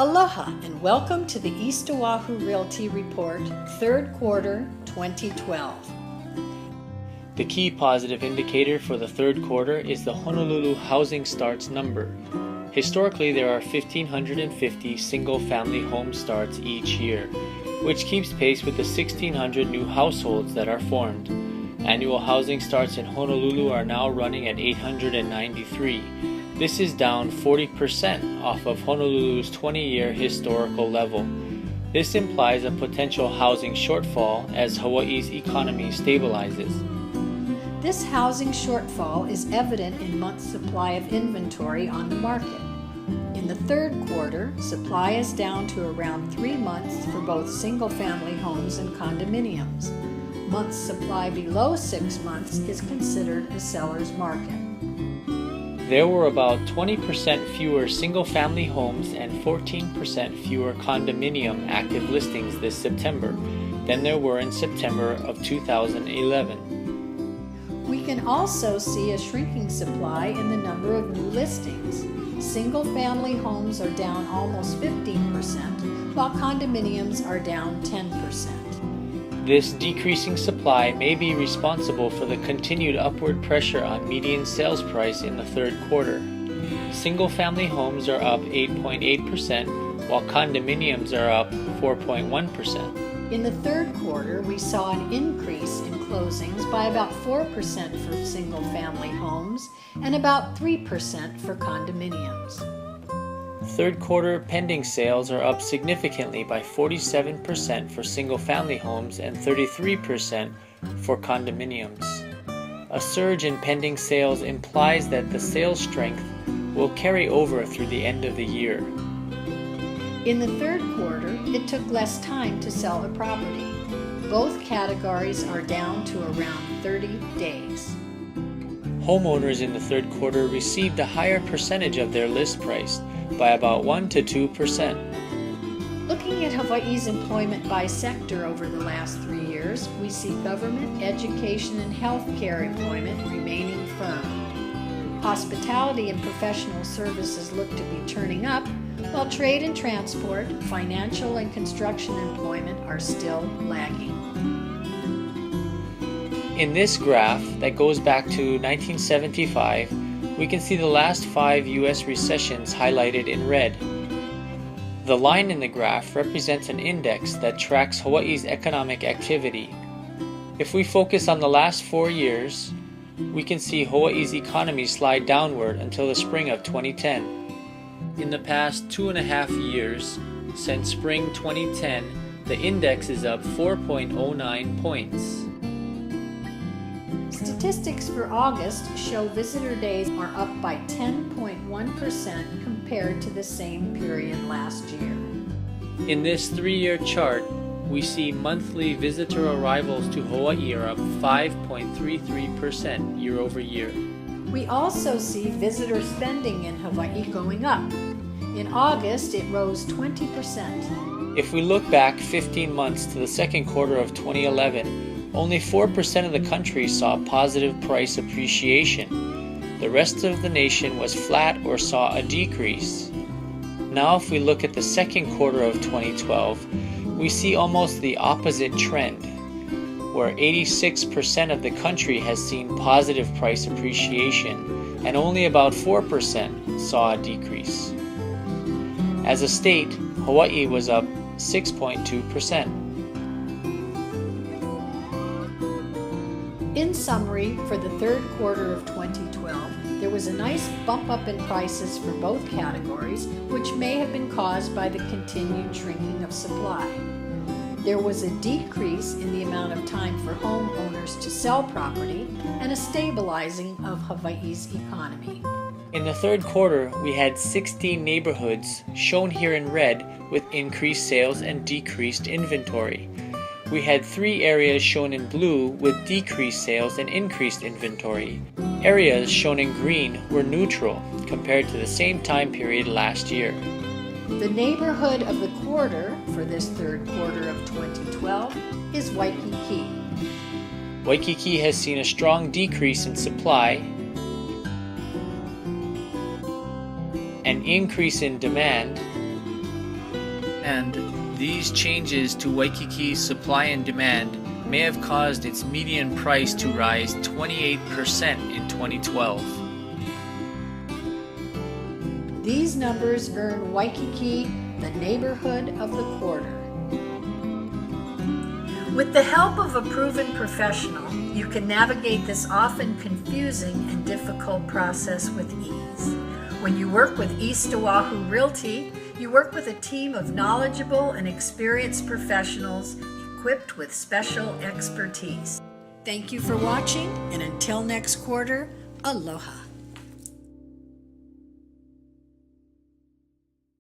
Aloha and welcome to the East Oahu Realty Report, third quarter 2012. The key positive indicator for the third quarter is the Honolulu housing starts number. Historically, there are 1,550 single-family home starts each year, which keeps pace with the 1,600 new households that are formed. Annual housing starts in Honolulu are now running at 893. This is down 40% off of Honolulu's 20-year historical level. This implies a potential housing shortfall as Hawaii's economy stabilizes. This housing shortfall is evident in months' supply of inventory on the market. In the third quarter, supply is down to around 3 months for both single-family homes and condominiums. Months' supply below 6 months is considered a seller's market. There were about 20% fewer single-family homes and 14% fewer condominium active listings this September than there were in September of 2011. We can also see a shrinking supply in the number of new listings. Single-family homes are down almost 15%, while condominiums are down 10%. This decreasing supply may be responsible for the continued upward pressure on median sales price in the third quarter. Single-family homes are up 8.8%, while condominiums are up 4.1%. In the third quarter, we saw an increase in closings by about 4% for single-family homes and about 3% for condominiums. Third quarter pending sales are up significantly by 47% for single-family homes and 33% for condominiums. A surge in pending sales implies that the sales strength will carry over through the end of the year. In the third quarter, it took less time to sell a property. Both categories are down to around 30 days. Homeowners in the third quarter received a higher percentage of their list price, by about 1 to 2%. Looking at Hawaii's employment by sector over the last 3 years, we see government, education, and healthcare employment remaining firm. Hospitality and professional services look to be turning up, while trade and transport, financial and construction employment are still lagging. In this graph that goes back to 1975, we can see the last 5 U.S. recessions highlighted in red. The line in the graph represents an index that tracks Hawaii's economic activity. If we focus on the last 4 years, we can see Hawaii's economy slide downward until the spring of 2010. In the past 2.5 years, since spring 2010, the index is up 4.09 points. Statistics for August show visitor days are up by 10.1% compared to the same period last year. In this 3-year chart, we see monthly visitor arrivals to Hawaii are up 5.33% year over year. We also see visitor spending in Hawaii going up. In August, it rose 20%. If we look back 15 months to the second quarter of 2011, only 4% of the country saw positive price appreciation. The rest of the nation was flat or saw a decrease. Now if we look at the second quarter of 2012, we see almost the opposite trend, where 86% of the country has seen positive price appreciation and only about 4% saw a decrease. As a state, Hawaii was up 6.2%. In summary, for the third quarter of 2012, there was a nice bump up in prices for both categories, which may have been caused by the continued shrinking of supply. There was a decrease in the amount of time for homeowners to sell property and a stabilizing of Hawaii's economy. In the third quarter, we had 16 neighborhoods, shown here in red, with increased sales and decreased inventory. We had 3 areas shown in blue with decreased sales and increased inventory. Areas shown in green were neutral compared to the same time period last year. The neighborhood of the quarter for this third quarter of 2012 is Waikiki. Waikiki has seen a strong decrease in supply, an increase in demand, and these changes to Waikiki's supply and demand may have caused its median price to rise 28% in 2012. These numbers earn Waikiki the neighborhood of the quarter. With the help of a proven professional, you can navigate this often confusing and difficult process with ease. When you work with East Oahu Realty, you work with a team of knowledgeable and experienced professionals equipped with special expertise. Thank you for watching, and until next quarter, aloha.